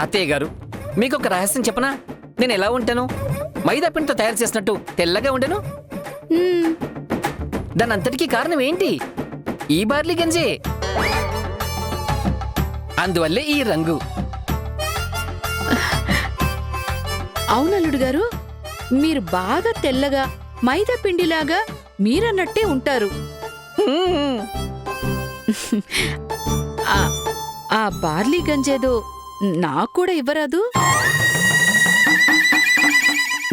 అత్తయ్య గారు, మీకొక రహస్యం చెప్పనా? నేను ఎలా ఉంటాను? మైదా పిండితో తయారు చేసినట్టు తెల్లగా ఉండను. దాని అంతటికీ కారణం ఏంటి? ఈ బార్లీ గంజే. అందువల్లే ఈ రంగు. అవునల్లుడు గారు, మీరు బాగా తెల్లగా మైదా పిండిలాగా మీరన్నట్టే ఉంటారు. ఆ బార్లీ గంజేదో నాకు కూడా ఇవ్వరాదు?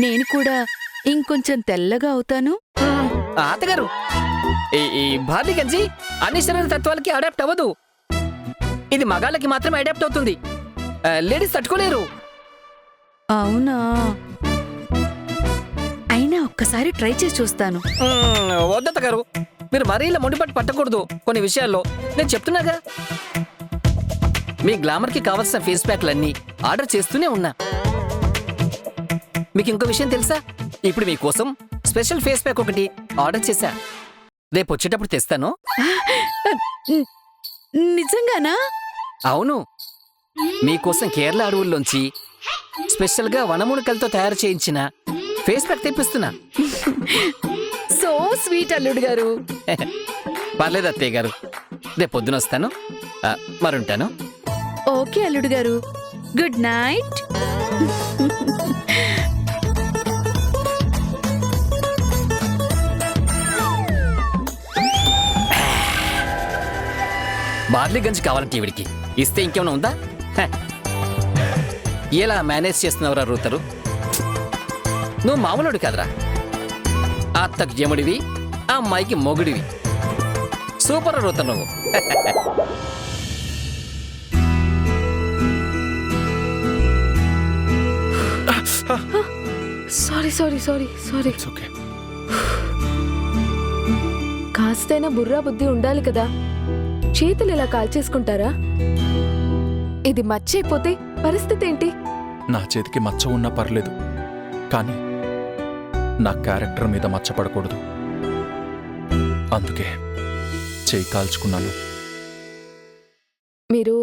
నేను కూడా ఇంకొంచెం తెల్లగా అవుతాను. ఆతగారు, ఈ బార్లీ గంజి అన్ని శరీర తత్వాలకి అడాప్ట్ అవ్వదు. ఇది మగాళ్ళకి మాత్రమే అడాప్ట్ అవుతుంది. లేడీస్ తట్టుకోలేరు. అవునా? అయినా ఒక్కసారి ట్రై చేసి చూస్తాను. వద్దత గారు, మీరు మరీ ఇలా మొండిపట్టు పట్టకూడదు. కొన్ని విషయాల్లో నేను చెప్తున్నాగా. మీ గ్లామర్కి కావాల్సిన ఫేస్ ప్యాక్లన్నీ ఆర్డర్ చేస్తూనే ఉన్నా. మీకు ఇంకో విషయం తెలుసా? ఇప్పుడు మీకోసం స్పెషల్ ఫేస్ ప్యాక్ ఒకటి ఆర్డర్ చేశా. రేపు వచ్చేటప్పుడు తెస్తాను. నిజంగానా? అవును, మీకోసం కేరళ అడవుల్లోంచి స్పెషల్గా వనమూలికలతో తయారు చేయించిన ఫేస్ ప్యాక్ తెప్పిస్తున్నా. సో స్వీట్ అల్లుడు గారు. పర్లేదు అత్తయ్య గారు, రేపు పొద్దున వస్తాను. మరుంటాను. ఓకే అల్లుడు గారు, గుడ్ నైట్. బార్లీ గంజి కావాలంటే ఈవిడికి ఇస్తే ఇంకేమైనా ఉందా? ఎలా మేనేజ్ చేస్తున్నావురా రూతరు? నువ్వు మామూలుడు కాదురా. అత్తకు యముడివి, ఆ అమ్మాయికి మొగుడివి. సూపర్ రూతరు నువ్వు. సారీ. కాస్తైనా బుర్రా బుద్ధి ఉండాలి కదా. చేతులు ఇలా కాల్చేసుకుంటారా? ఇది మచ్చైపోతే పరిస్థితి ఏంటి? నా చేతికి మచ్చ ఉన్నా పర్లేదు, కానీ నా క్యారెక్టర్ మీద మచ్చ పడకూడదు. అందుకే చేయి కాల్చుకున్నాను. మీరు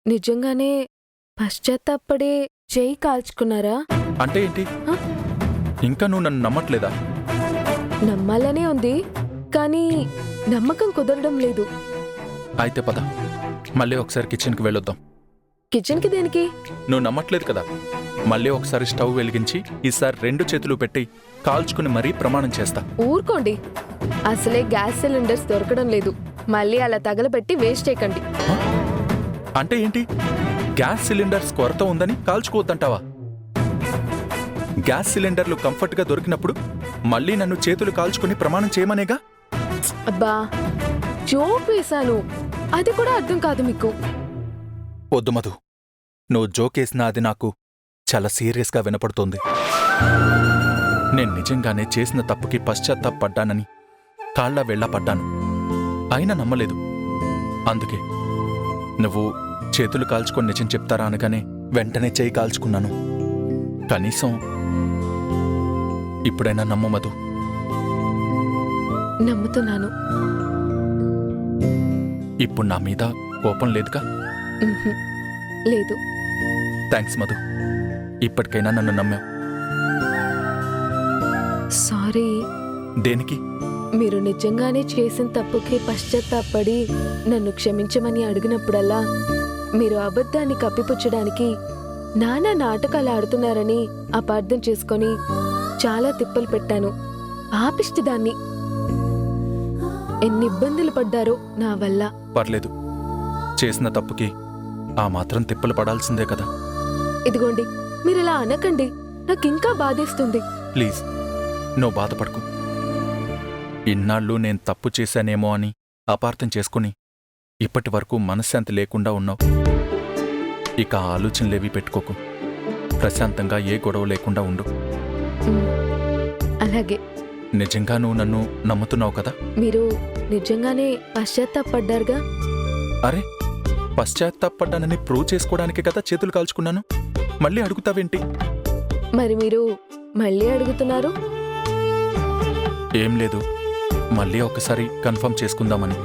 నిజంగానే పశ్చాత్తాపడే చేయి కాల్చుకున్నారా? అంటే ఏంటి? ఇంకా నువ్వు నన్ను నమ్మట్లేదా? నమ్మాలనే ఉంది, కానీ నమ్మకం కుదరడం లేదు. అయితే పద, మళ్ళీ ఒకసారి కిచెన్కి వెళ్ళొద్దాం. కిచెన్కి దేనికి? నువ్వు నమ్మట్లేదు కదా, మళ్ళీ ఒకసారి స్టవ్ వెలిగించి ఈసారి 2 చేతులు పెట్టి కాల్చుకుని మరీ ప్రమాణం చేస్తా. ఊరుకోండి, అసలే గ్యాస్ సిలిండర్స్ దొరకడం లేదు. మళ్ళీ అలా తగలబెట్టి వేస్ట్ చేయకండి. అంటే ఏంటి? గ్యాస్ సిలిండర్స్ కొరత ఉందని కాల్చుకోవద్దంటావా? గ్యాస్ సిలిండర్లు కంఫర్ట్గా దొరికినప్పుడు మళ్ళీ నన్ను చేతులు కాల్చుకుని ప్రమాణం చేయమనేగా. అబ్బా, జోక్ వేశాను, అది కూడా అర్థం కాదు మీకు. వద్దు మధు, నువ్వు జోకేసినా అది నాకు చాలా సీరియస్గా వినపడుతోంది. నేను నిజంగానే చేసిన తప్పుకి పశ్చాత్తాపడ్డానని కాళ్ళ వెళ్ళా పడ్డాను, అయినా నమ్మలేదు. అందుకే నువ్వు చేతులు కాల్చుకొని నిజం చెప్తారా అనగానే వెంటనే చేయి కాల్చుకున్నాను. కనీసం ఇప్పుడైనా నమ్ము మధు. నమ్ముతున్నాను. ఇప్పుడు నా మీద కోపం లేదుగా? లేదు. థ్యాంక్స్ మధు, ఇప్పటికైనా నన్ను నమ్మావు. సారీ. దేనికి? మీరు నిజంగానే చేసిన తప్పుకి పశ్చాత్తాపడి నన్ను క్షమించమని అడిగినప్పుడల్లా మీరు అబద్ధాన్ని కప్పిపుచ్చడానికి నానా నాటకాలు ఆడుతున్నారని అపార్థం చేసుకొని చాలా తిప్పలు పెట్టాను. పాపిష్టిదాన్ని. ఎన్ని ఇబ్బందులు పడ్డారో నా వల్ల. పర్లేదు, చేసిన తప్పుకి ఆ మాత్రం తిప్పలు పడాల్సిందే కదా. ఇదిగోండి, మీరిలా అనకండి, నాకింకా బాధేస్తుంది. ప్లీజ్, నువ్వు బాధపడకు. ఇన్నాళ్ళు నేను తప్పు చేశానేమో అని అపార్థం చేసుకుని ఇప్పటి వరకు మనశ్శాంతి లేకుండా ఉన్నావు. ఇక ఆలోచనలేవి పెట్టుకోకు. ప్రశాంతంగా ఏ గొడవ లేకుండా ఉండు. అలాగే. నిజంగా నువ్వు నన్ను నమ్ముతున్నావు కదా? మీరు నిజంగానే పశ్చాత్తాపడ్డారుగా? అరే, పశ్చాత్తాపడ్డానని ప్రూవ్ చేసుకోవడానికి కదా చేతులు కాల్చుకున్నాను. మళ్ళీ అడుగుతావేంటి? మరి మీరు మళ్ళీ అడుగుతున్నారు? ఏం లేదు, మళ్ళీ ఒకసారి కన్ఫర్మ్ చేసుకుందామని.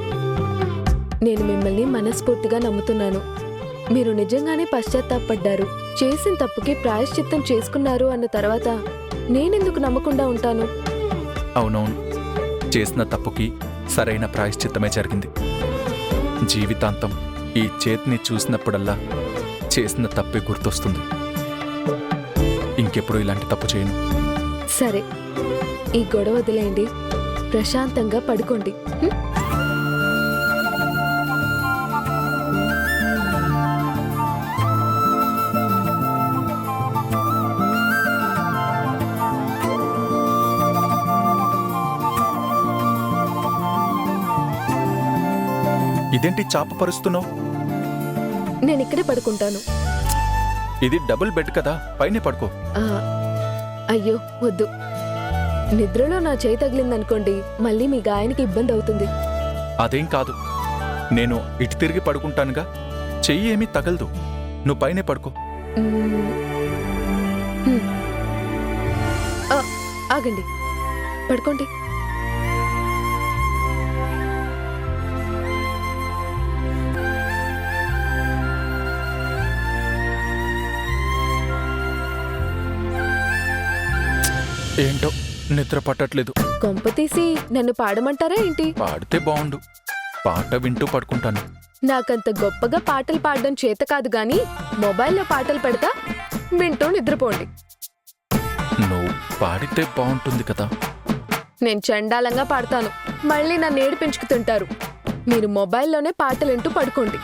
నేను మిమ్మల్ని మనస్ఫూర్తిగా నమ్ముతున్నాను. మీరు నిజంగానే పశ్చాత్తాపడ్డారు, చేసిన తప్పుకి ప్రాయశ్చిత్తం చేసుకున్నారు అన్న తర్వాత నేనెందుకు నమ్మకుండా ఉంటాను? అవునవును, చేసిన తప్పుకి సరైన ప్రాయశ్చిత్తమే జరిగింది. జీవితాంతం ఈ చేతిని చూసినప్పుడల్లా చేసిన తప్పే గుర్తొస్తుంది. ఇంకెప్పుడు ఇలాంటి తప్పు చేయను. సరే, ఈ గొడవ వదిలేయండి, ప్రశాంతంగా పడుకోండి. హ్మ్? ఇదేంటి చాప పరుస్తున్నావు? నేను ఇక్కడే పడుకుంటాను. ఇది డబుల్ బెడ్ కదా, పైనే పడుకో. ఆ, అయ్యో వద్దు, నిద్రలో నా చేయి తగిలిందనుకోండి, మళ్ళీ మీ గాయానికి ఇబ్బంది అవుతుంది. అదేం కాదు, నేను ఇటు తిరిగి పడుకుంటానుగా, చెయ్యి ఏమీ తగలదు. నువ్వు పైనే పడుకో. మ్మ్. హ్మ్. ఆ, ఆగండి, పడుకోండి. ఏంటో నిద్ర పట్టట్లేదు. కొంపతీసి నన్ను పాడమంటారా ఏంటి? పాడితే బావుండు, పాట వింటూ పడుకుంటాను. నాకంత గొప్పగా పాటలు పాడడం చేత కాదు గాని మొబైల్లో పాటలు పెడతా, వింటూ నిద్రపోండి. నువ్వు పాడితే బాగుంటుంది కదా. నేను చండాలంగా పాడతాను, మళ్ళీ నన్ను ఏడిపించుకుతుంటారు. మీరు మొబైల్లోనే పాటలు వింటూ పడుకోండి.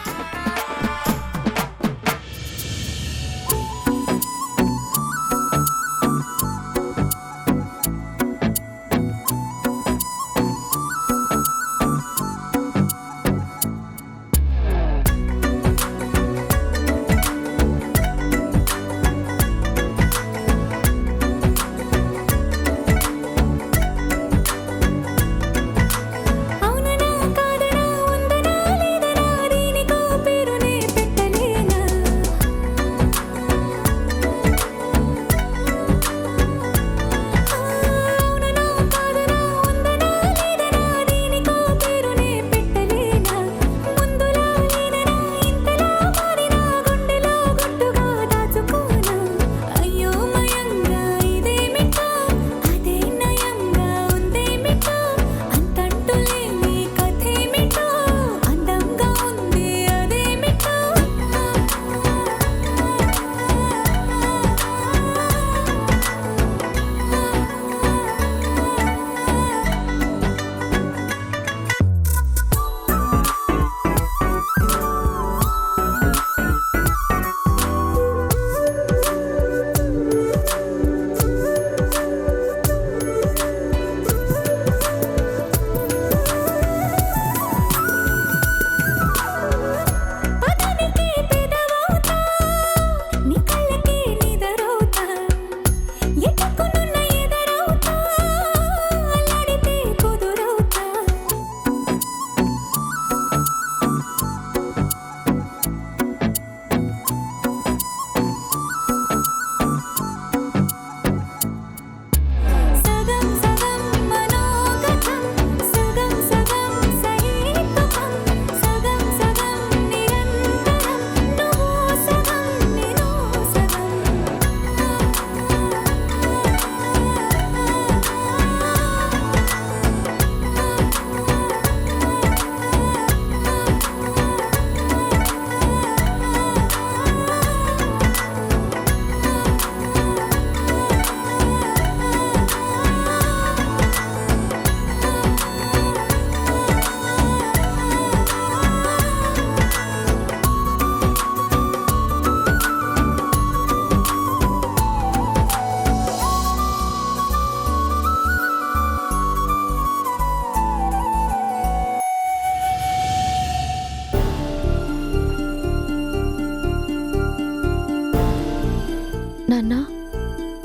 నాన్న,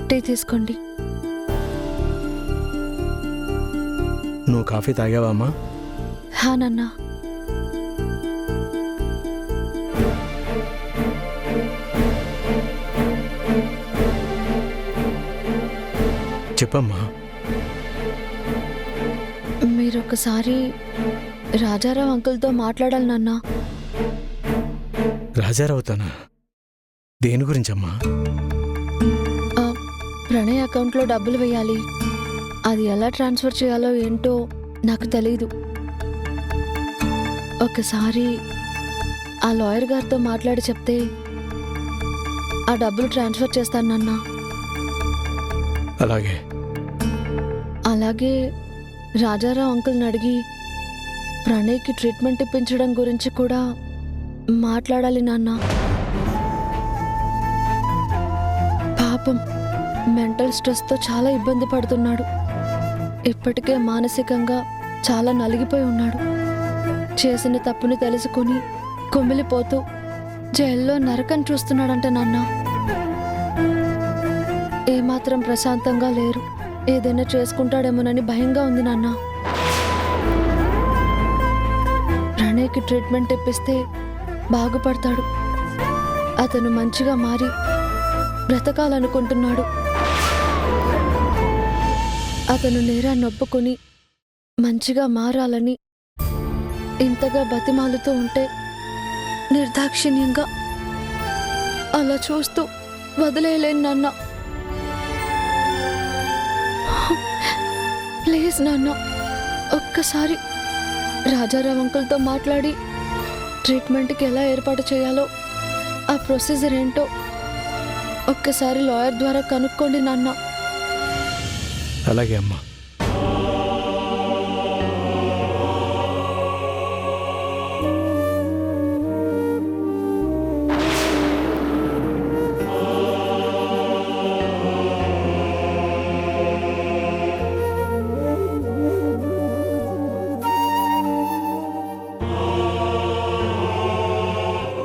టీ తీసుకోండి. నువ్వు కాఫీ తాగావా అమ్మా? హా నాన్న. చెప్పమ్మా. మీరొకసారి రాజారావు అంకుల్తో మాట్లాడాలి నాన్న. రాజారావుతానా? దేని గురించమ్మా? ఆ, ప్రణయ్ అకౌంట్లో డబ్బులు వేయాలి. అది ఎలా ట్రాన్స్ఫర్ చేయాలో ఏంటో నాకు తెలీదు. ఒకసారి ఆ లాయర్ గారితో మాట్లాడి చెప్తే ఆ డబ్బులు ట్రాన్స్ఫర్ చేస్తాను నాన్న. అలాగే. అలాగే రాజారావు అంకుల్ని అడిగి ప్రణయ్కి ట్రీట్మెంట్ ఇప్పించడం గురించి కూడా మాట్లాడాలి నాన్న. పాపం మెంటల్ స్ట్రెస్తో చాలా ఇబ్బంది పడుతున్నాడు. ఇప్పటికే మానసికంగా చాలా నలిగిపోయి ఉన్నాడు. చేసిన తప్పుని తెలుసుకుని కుమిలిపోతూ జైల్లో నరకం చూస్తున్నాడంట నాన్న. ఏమాత్రం ప్రశాంతంగా లేరు. ఏదైనా చేసుకుంటాడేమోనని భయంగా ఉంది నాన్న. ప్రణయ్కి ట్రీట్మెంట్ ఇప్పిస్తే బాగుపడతాడు. అతను మంచిగా మారి బ్రతకాలనుకుంటున్నాడు. అతను నేరాన్ని ఒప్పుకొని మంచిగా మారాలని ఇంతగా బతిమాలుతూ ఉంటే నిర్దాక్షిణ్యంగా అలా చూస్తూ వదిలేయలేను నాన్న. ప్లీజ్ నాన్న, ఒక్కసారి రాజారావు అంకుల్తో మాట్లాడి ట్రీట్మెంట్కి ఎలా ఏర్పాటు చేయాలో, ఆ ప్రొసీజర్ ఏంటో ఒక్కసారి లాయర్ ద్వారా కనుక్కోండి నాన్న. అలాగే అమ్మా.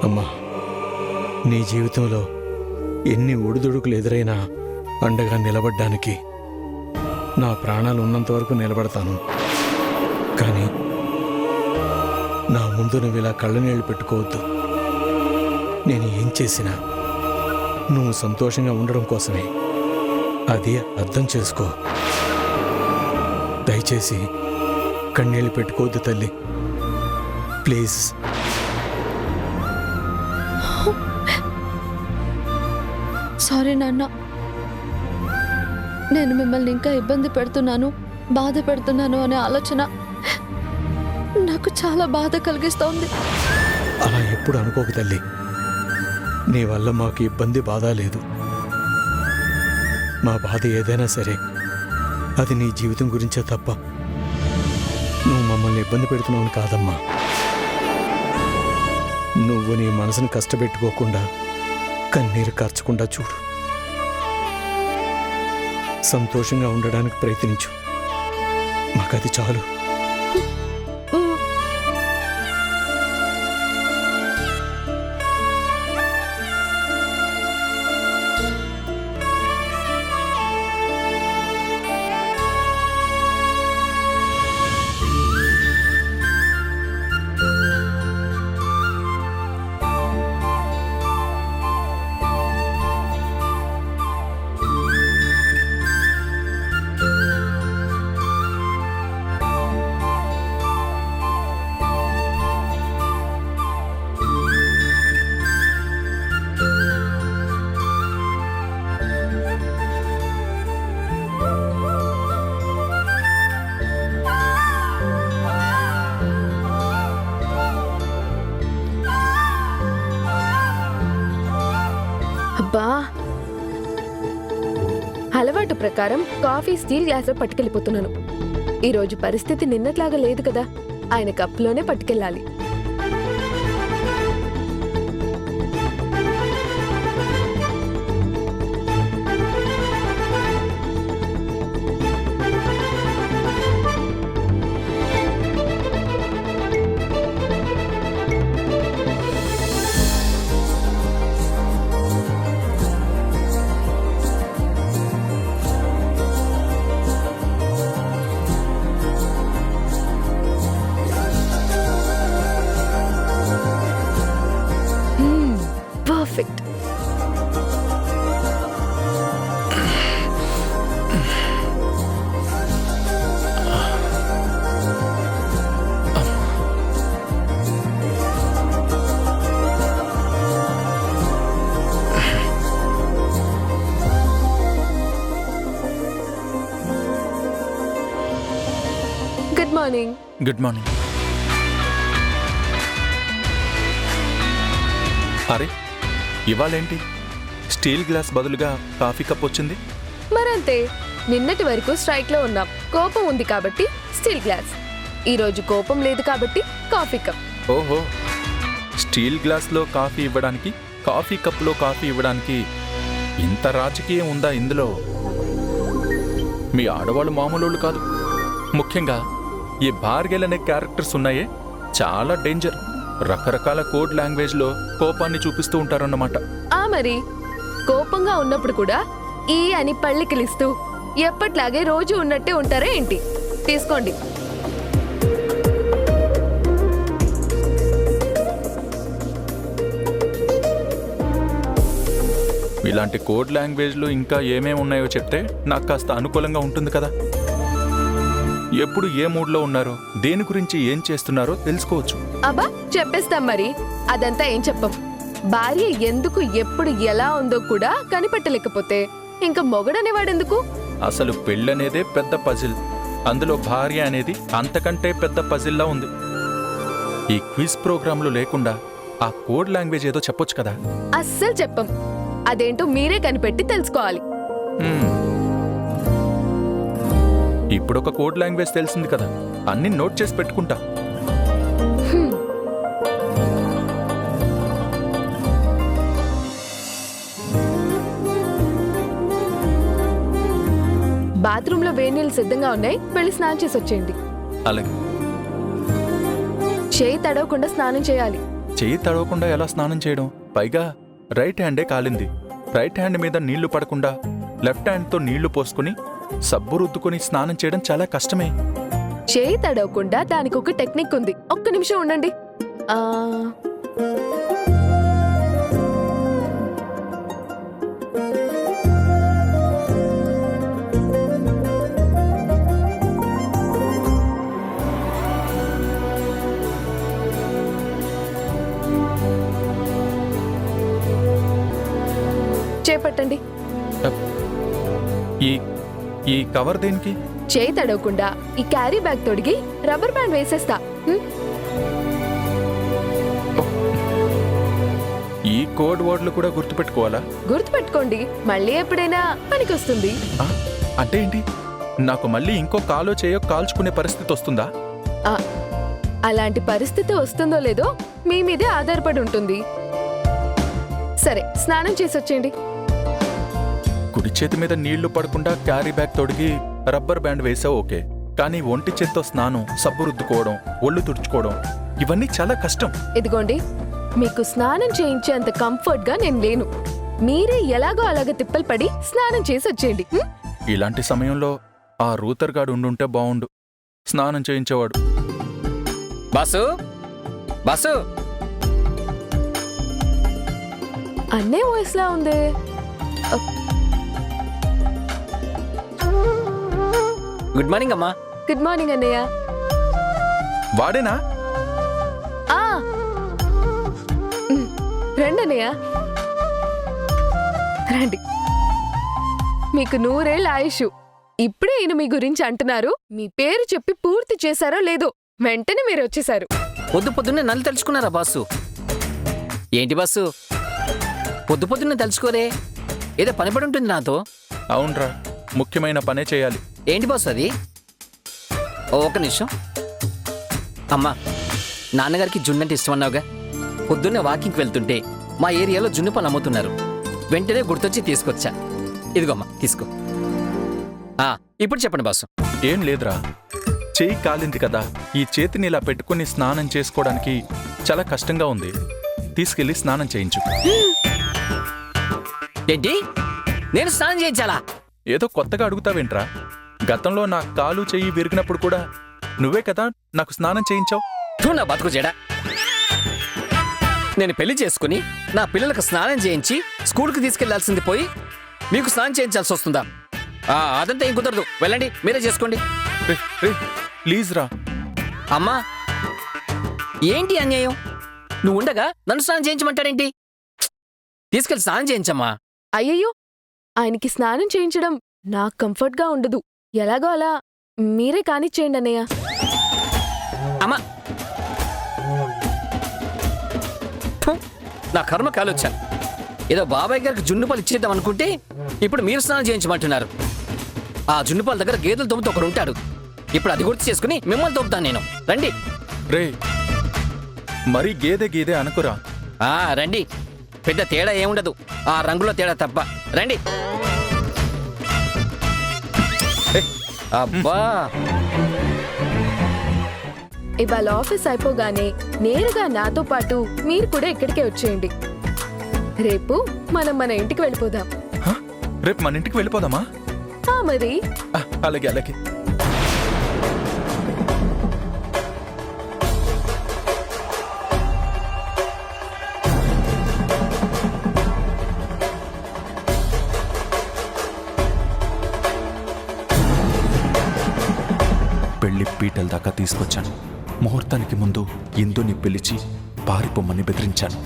అమ్మా, నీ జీవితంలో ఎన్ని ఒడిదుడుకులు ఎదురైనా అండగా నిలబడ్డానికి నా ప్రాణాలు ఉన్నంత వరకు నిలబడతాను. కానీ నా ముందు నువ్వు ఇలా కళ్ళనీళ్ళు పెట్టుకోవద్దు. నేను ఏం చేసినా నువ్వు సంతోషంగా ఉండడం కోసమే. అది అర్థం చేసుకో. దయచేసి కన్నీళ్ళు పెట్టుకోవద్దు తల్లి, ప్లీజ్. సారీ నాన్న, నేను మిమ్మల్ని ఇంకా ఇబ్బంది పెడుతున్నాను, బాధ పెడుతున్నాను అనే ఆలోచన నాకు చాలా బాధ కలిగిస్తోంది. అలా ఎప్పుడు అనుకోకు తల్లి. నీ వల్ల మాకు ఇబ్బంది బాధ లేదు. మా బాధ ఏదైనా సరే అది నీ జీవితం గురించే తప్ప నువ్వు మమ్మల్ని ఇబ్బంది పెడుతున్నావు కాదమ్మా. నువ్వు నీ మనసును కష్టపెట్టుకోకుండా, కన్నీరు కార్చకుండా చూడు. సంతోషంగా ఉండడానికి ప్రయత్నించు. మాకది చాలు. అబ్బా, అలవాటు ప్రకారం కాఫీ స్టీల్ గ్లాస్లో పట్టుకెళ్ళిపోతున్నాను. ఈరోజు పరిస్థితి నిన్నట్లాగా లేదు కదా, ఆయన కప్పులోనే పట్టుకెళ్ళాలి. Good morning. Good morning. అరే ఇవాళేంటి స్టీల్ గ్లాస్ బదులుగా కాఫీ కప్ వచ్చింది? మరంతే, నిన్నటి వరకు స్ట్రైక్ లో ఉన్నాం. కోపం ఉంది కాబట్టి స్టీల్ గ్లాస్, ఈ రోజు కోపం లేదు కాబట్టి కాఫీ కప్. ఓహో, స్టీల్ గ్లాస్లో కాఫీ ఇవ్వడానికి, కాఫీ కప్లో కాఫీ ఇవ్వడానికి ఇంత రాజకీయం ఉందా ఇందులో? మీ ఆడవాళ్ళు మామూలు కాదు. ముఖ్యంగా ఈ భార్గెల్ అనే క్యారెక్టర్స్ ఉన్నాయే, చాలా డేంజర్. రకరకాల కోడ్ లాంగ్వేజ్లో కోపాన్ని చూపిస్తూ ఉంటారన్నమాట. మరి కోపంగా ఉన్నప్పుడు కూడా ఈ అని పళ్ళికిలిస్తూ ఎప్పట్లాగే రోజు ఉన్నట్టే ఉంటారా ఏంటి? తీసుకోండి. ఇలాంటి కోడ్ లాంగ్వేజ్లో ఇంకా ఏమేమి ఉన్నాయో చెప్తే నాకు కాస్త అనుకూలంగా ఉంటుంది కదా. ఎప్పుడు ఏ మూడ్లో ఉన్నారో, దేని గురించి ఏం చేస్తున్నారో తెలుసుకోవచ్చు. అబ్బా చెప్పేస్తాం. మరి అదంతా ఏం చెప్పం. భార్య ఎందుకు ఎప్పుడు ఎలా ఉందో కూడా కనిపెట్టలేకపోతే ఇంకా మొగుడనేవాడెందుకు? అసలు పెళ్ళనేదే పెద్ద పజిల్, అందులో భార్య అనేది అంతకంటే పెద్ద పజిల్లా ఉంది. ఈ క్విజ్ ప్రోగ్రాంలు లేకుండా ఆ కోడ్ లాంగ్వేజ్ ఏదో చెప్పొచ్చు కదా. అస్సలు చెప్పం. అదేంటో మీరే కనిపెట్టి తెలుసుకోవాలి. ఇప్పుడొక కోడ్ లాంగ్వేజ్ తెలిసింది కదా, అన్ని నోట్ చేసి పెట్టుకుంటా. బాత్రూంలో వేడినీళ్ళు సిద్ధంగా ఉన్నాయి, వెళ్ళి స్నానం చేసి వచ్చేయండి. అలాగే. చేయి తడవకుండా స్నానం చేయాలి. చెయ్యి తడవకుండా ఎలా స్నానం చేయడం? పైగా రైట్ హ్యాండే కాలింది. రైట్ హ్యాండ్ మీద నీళ్లు పడకుండా లెఫ్ట్ హ్యాండ్తో నీళ్లు పోసుకుని సబ్బు రుద్దుకొని స్నానం చేయడం చాలా కష్టమే. చేయి తడవకుండా దానికి ఒక టెక్నిక్ ఉంది. ఒక్క నిమిషం ఉండండి. చేపట్టండి. ఈ కవర్ దేనికి? చేయి తడవకుండా ఈ క్యారీ బ్యాగ్ తొడిగి రబ్బర్ బ్యాండ్ వేసేస్తా. ఈ కోడ్ వర్డ్లు కూడా గుర్తుపెట్టుకోవాలా? గుర్తుపెట్టుకోండి, మళ్ళీ ఎప్పుడైనా పనికొస్తుంది. అంటే ఏంటి? నాకు మళ్ళీ ఇంకో కాలో చేయో కాల్చుకునే పరిస్థితి వస్తుందా? అలాంటి పరిస్థితి వస్తుందో లేదో మీ మీదే ఆధారపడి ఉంటుంది. సరే, స్నానం చేసి వచ్చేయండి. కుడి చేతి మీద నీళ్లు పడకుండా క్యారీ బ్యాగ్ తొడిగి రబ్బర్ బ్యాండ్ వేసావు ఓకే, కానీ ఒంటి చేత్తో స్నానం, సబ్బు రుద్దుకోవడం, ఒళ్ళు తుడుచుకోవడం ఇవన్నీ చాలా కష్టం. ఇదిగోండి, మీకు స్నానం చేయించేంత కంఫర్ట్ గా నేను లేను. మీరే ఎలాగో అలాగ తిప్పలు పడి స్నానం చేసి వచ్చేయండి. ఇలాంటి సమయంలో ఆ రూతర్ గాడు ఉండుంటే బావుండు, స్నానం చేయించేవాడు. Boss, boss. అన్నే వాయిస్ లా ఉంది. గుడ్ మార్నింగ్ అమ్మా. గుడ్ మార్నింగ్ అన్నయ్య. వాడేనా? రండి అన్నయ్య, రండి. మీకు 100 ఏళ్ల ఆయుష్. ఇప్పుడే ఈయన మీ గురించి అంటున్నారు. మీ పేరు చెప్పి పూర్తి చేశారో లేదో వెంటనే మీరు వచ్చేశారు. పొద్దున్నే నన్ను తెలుసుకున్నారా బాసు? ఏంటి బాసు, పొద్దున్నే తెలుసుకోరే? ఏదో పనిపడి ఉంటుంది నాతో. అవునరా, ముఖ్యమైన పనే చేయాలి. ఏంటి బాసు అది? ఒక నిమిషం. అమ్మా, నాన్నగారికి జున్ను అంటే ఇష్టం అన్నావుగా. పొద్దున్నే వాకింగ్కి వెళ్తుంటే మా ఏరియాలో జున్ను పళ్ళు అమ్ముతున్నారు. వెంటనే గుర్తొచ్చి తీసుకొచ్చా. ఇదిగోమ్మా, తీసుకో. ఇప్పుడు చెప్పండి బాసు. ఏం లేదురా, చేయి కాలింది కదా, ఈ చేతిని ఇలా పెట్టుకుని స్నానం చేసుకోవడానికి చాలా కష్టంగా ఉంది. తీసుకెళ్లి స్నానం చేయించు. ఏంటి, నేను స్నానం చేయించాలా? ఏదో కొత్తగా అడుగుతావేంట్రా? గతంలో నా కాలు చెయ్యి విరిగినప్పుడు కూడా నువ్వే కదా నాకు స్నానం చేయించావు. నా బతుకు చెడా. నేను పెళ్లి చేసుకుని నా పిల్లలకు స్నానం చేయించి స్కూల్కి తీసుకెళ్లాల్సింది పోయి మీకు స్నానం చేయించాల్సి వస్తుందా? అదంతా ఏం కుదరదు. వెళ్ళండి, మీరే చేసుకోండి. ప్లీజ్ రా. అమ్మా, ఏంటి అన్యాయం? నువ్వు ఉండగా నన్ను స్నానం చేయించమంటాడేంటి? తీసుకెళ్ళి స్నానం చేయించమ్మా. అయ్యయ్యో, ఆయనకి స్నానం చేయించడం నాకు కంఫర్ట్గా ఉండదు. ఎలాగో అలా మీరే కానిచ్చేయండి అన్నయ్య. అమ్మా ఫు, నా కర్మ కాలొచ్చాను. ఏదో బాబాయ్ గారికి జున్నుపాలు ఇచ్చేద్దాం అనుకుంటే ఇప్పుడు మీరు స్నానం చేయించమంటున్నారు. ఆ జున్నుపాల దగ్గర గేదెలు తోపుతూ ఒకడు ఉంటాడు. ఇప్పుడు అది గుర్తు చేసుకుని మిమ్మల్ని తోపుతాను నేను. రండి. రే మరీ గేదె అనుకురా. రండి. పెద్ద తేడా ఏముండదు, ఆ రంగులో తేడా తప్ప. రండి. అబ్బా, ఇవాళ ఆఫీస్ అయిపోగానే నేరుగా నాతో పాటు మీరు కూడా ఇక్కడికే వచ్చేయండి. రేపు మనం మన ఇంటికి వెళ్ళిపోదాం. హ? రేపు మన ఇంటికి వెళ్ళిపోదామా? మరి అలాగే అలాగే. పెళ్లి పీటల దాకా తీసుకొచ్చాను. ముహూర్తానికి ముందు ఇందుని పిలిచి పారిపోమ్మని బెదిరించాను.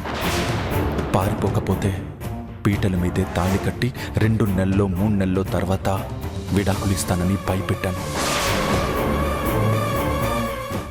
పారిపోకపోతే పీటల మీదే తాళి కట్టి 2 నెలల్లో 3 నెలల్లో తర్వాత విడాకులు ఇస్తానని భయపెట్టాను.